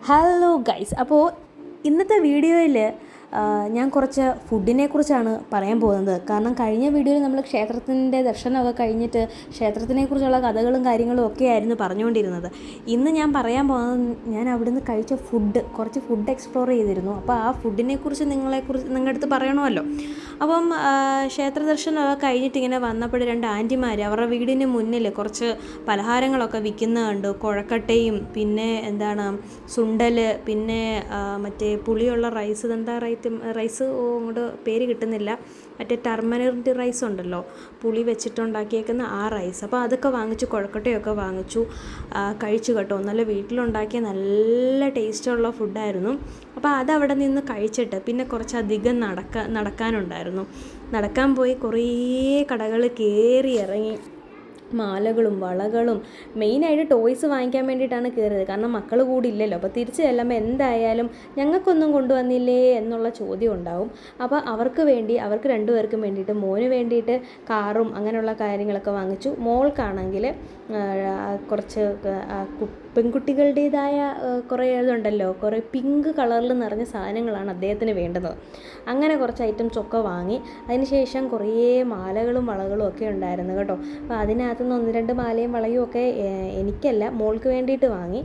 Hello guys, അപ്പോൾ ഇന്നത്തെ വീഡിയോയിൽ ഞാൻ കുറച്ച് ഫുഡിനെ കുറിച്ചാണ് പറയാൻ പോകുന്നത്. കാരണം കഴിഞ്ഞ വീഡിയോയിൽ നമ്മൾ ക്ഷേത്രത്തിൻ്റെ ദർശനമൊക്കെ കഴിഞ്ഞിട്ട് ക്ഷേത്രത്തിനെക്കുറിച്ചുള്ള കഥകളും കാര്യങ്ങളും ഒക്കെ ആയിരുന്നു പറഞ്ഞുകൊണ്ടിരുന്നത്. ഇന്ന് ഞാൻ പറയാൻ പോകുന്നത് ഞാൻ അവിടുന്ന് കഴിച്ച കുറച്ച് ഫുഡ് എക്സ്പ്ലോർ ചെയ്തിരുന്നു. അപ്പോൾ ആ ഫുഡിനെക്കുറിച്ച് നിങ്ങളുടെ അടുത്ത് പറയണമല്ലോ. അപ്പം ക്ഷേത്ര ദർശനമൊക്കെ കഴിഞ്ഞിട്ട് ഇങ്ങനെ വന്നപ്പോൾ രണ്ട് ആൻറ്റിമാർ അവരുടെ വീടിന് മുന്നിൽ കുറച്ച് പലഹാരങ്ങളൊക്കെ വിൽക്കുന്നത് കണ്ടു. കുഴക്കട്ടയും പിന്നെ സുണ്ടൽ, പിന്നെ മറ്റേ പുളിയുള്ള റൈസ്, റൈസ് അങ്ങോട്ട് പേര് കിട്ടുന്നില്ല, മറ്റേ ടർമറിക് റൈസ് ഉണ്ടല്ലോ, പുളി വെച്ചിട്ടുണ്ടാക്കിയേക്കുന്ന ആ റൈസ്. അപ്പോൾ അതൊക്കെ വാങ്ങിച്ചു, കുഴക്കട്ടയൊക്കെ വാങ്ങിച്ചു, കഴിച്ചു കേട്ടോ. നല്ല വീട്ടിലുണ്ടാക്കിയ നല്ല ടേസ്റ്റുള്ള ഫുഡായിരുന്നു. അപ്പോൾ അതവിടെ നിന്ന് കഴിച്ചിട്ട് പിന്നെ കുറച്ചധികം നടക്കാനുണ്ടായിരുന്നു. നടക്കാൻ പോയി കുറേ കടകൾ കയറി ഇറങ്ങി, മാലകളും വളകളും മെയിനായിട്ട് ടോയ്സ് വാങ്ങിക്കാൻ വേണ്ടിയിട്ടാണ് കയറിയത്. കാരണം മക്കൾ കൂടി ഇല്ലല്ലോ. അപ്പോൾ തിരിച്ച് ചെല്ലുമ്പോൾ എന്തായാലും ഞങ്ങൾക്കൊന്നും കൊണ്ടുവന്നില്ലേ എന്നുള്ള ചോദ്യം ഉണ്ടാവും. അപ്പോൾ അവർക്ക് രണ്ടുപേർക്കും വേണ്ടിയിട്ട്, മോന് വേണ്ടിയിട്ട് കാറും അങ്ങനെയുള്ള കാര്യങ്ങളൊക്കെ വാങ്ങിച്ചു. മോൾക്കാണെങ്കിൽ കുറച്ച് പെൺകുട്ടികളുടേതായ കുറേ ഇതുണ്ടല്ലോ, കുറേ പിങ്ക് കളറിൽ നിറഞ്ഞ സാധനങ്ങളാണ് അദ്ദേഹത്തിന് വേണ്ടത്. അങ്ങനെ കുറച്ച് ഐറ്റംസ് ഒക്കെ വാങ്ങി. അതിനുശേഷം കുറേ മാലകളും വളകളും ഒക്കെ ഉണ്ടായിരുന്നു കേട്ടോ. അപ്പോൾ അതിനകത്തുനിന്ന് 1-2 മാലയും വളയും ഒക്കെ എനിക്കല്ല, മോൾക്ക് വേണ്ടിയിട്ട് വാങ്ങി.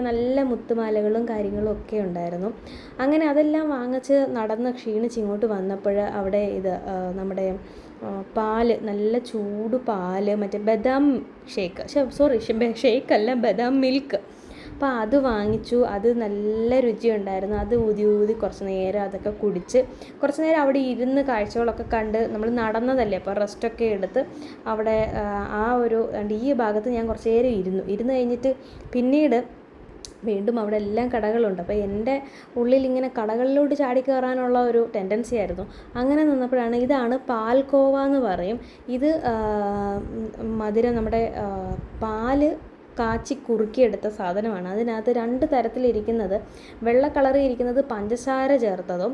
നല്ല മുത്തുമാലകളും കാര്യങ്ങളും ഒക്കെ ഉണ്ടായിരുന്നു. അങ്ങനെ അതെല്ലാം വാങ്ങിച്ച് നടന്ന് ക്ഷീണിച്ച് ഇങ്ങോട്ട് വന്നപ്പോൾ അവിടെ നമ്മുടെ പാല്, നല്ല ചൂട് പാല്, മറ്റേ ബദാം ഷേക്കല്ല, ബദാം മിൽക്ക്. അപ്പോൾ അത് വാങ്ങിച്ചു. അത് നല്ല രുചിയുണ്ടായിരുന്നു. അത് ഊതി കുറച്ച് നേരം അതൊക്കെ കുടിച്ച് കുറച്ച് നേരം അവിടെ ഇരുന്ന് കാഴ്ചകളൊക്കെ കണ്ട്, നമ്മൾ നടന്നതല്ലേ അപ്പോൾ റെസ്റ്റൊക്കെ എടുത്ത് അവിടെ ഈ ഭാഗത്ത് ഞാൻ കുറച്ച് നേരം ഇരുന്ന് കഴിഞ്ഞിട്ട് പിന്നീട് വീണ്ടും അവിടെ എല്ലാം കടകളുണ്ട്. അപ്പോൾ എൻ്റെ ഉള്ളിൽ ഇങ്ങനെ കടകളിലോട്ട് ചാടി കയറാനുള്ള ഒരു ടെൻഡൻസി ആയിരുന്നു. അങ്ങനെ നിന്നപ്പോഴാണ്, ഇതാണ് പാൽക്കോവ എന്ന് പറയും. ഇത് മധുരം, നമ്മുടെ പാല് കാച്ചി കുറുക്കിയെടുത്ത സാധനമാണ്. അതിനകത്ത് 2 തരത്തിലിരിക്കുന്നത്, വെള്ള കളറിൽ ഇരിക്കുന്നത് പഞ്ചസാര ചേർത്തതും,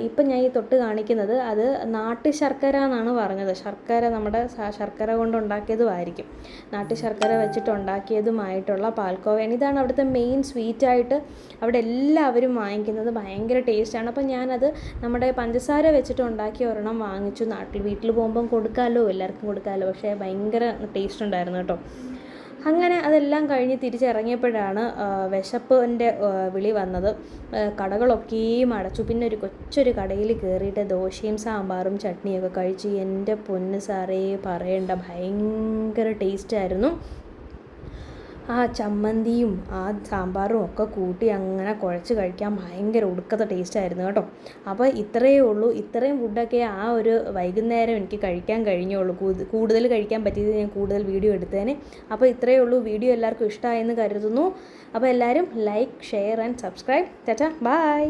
ഇപ്പം ഞാൻ ഈ തൊട്ട് കാണിക്കുന്നത് അത് നാട്ടു ശർക്കര എന്നാണ് പറഞ്ഞത്. നമ്മുടെ ശർക്കര കൊണ്ടുണ്ടാക്കിയതുമായിരിക്കും, നാട്ടു ശർക്കര വെച്ചിട്ടുണ്ടാക്കിയതുമായിട്ടുള്ള പാൽക്കോവയാണ്. ഇതാണ് അവിടുത്തെ മെയിൻ സ്വീറ്റായിട്ട് അവിടെ എല്ലാവരും വാങ്ങിക്കുന്നത്. ഭയങ്കര ടേസ്റ്റാണ്. അപ്പം ഞാനത് നമ്മുടെ പഞ്ചസാര വെച്ചിട്ടുണ്ടാക്കിയ ഒരെണ്ണം വാങ്ങിച്ചു. വീട്ടിൽ പോകുമ്പം എല്ലാവർക്കും കൊടുക്കാമല്ലോ. പക്ഷേ ഭയങ്കര ടേസ്റ്റ് ഉണ്ടായിരുന്നു കേട്ടോ. അങ്ങനെ അതെല്ലാം കഴിഞ്ഞ് തിരിച്ചിറങ്ങിയപ്പോഴാണ് വിശപ്പിൻ്റെ വിളി വന്നത്. കടകളൊക്കെയും അടച്ചു. പിന്നെ ഒരു കൊച്ചൊരു കടയിൽ കയറിയിട്ട് ദോശയും സാമ്പാറും ചട്നിയൊക്കെ കഴിച്ച്, എൻ്റെ പൊന്ന് സാറേ പറയണ്ട, ഭയങ്കര ടേസ്റ്റായിരുന്നു. ആ ചമ്മന്തിയും ആ സാമ്പാറും ഒക്കെ കൂട്ടി അങ്ങനെ കുഴച്ച് കഴിക്കാൻ ഭയങ്കര ഒടുക്കത്തെ ടേസ്റ്റായിരുന്നു കേട്ടോ. അപ്പോൾ ഇത്രയേ ഉള്ളൂ. ഇത്രയും ഫുഡൊക്കെ ആ ഒരു വൈകുന്നേരം എനിക്ക് കഴിക്കാൻ കഴിഞ്ഞുള്ളൂ. കൂടുതൽ കഴിക്കാൻ പറ്റിയത് ഞാൻ കൂടുതൽ വീഡിയോ എടുത്തേനെ. അപ്പോൾ ഇത്രയേ ഉള്ളൂ. വീഡിയോ എല്ലാവർക്കും ഇഷ്ടമായെന്ന് കരുതുന്നു. അപ്പോൾ എല്ലാവരും like, share and subscribe. Tata, by.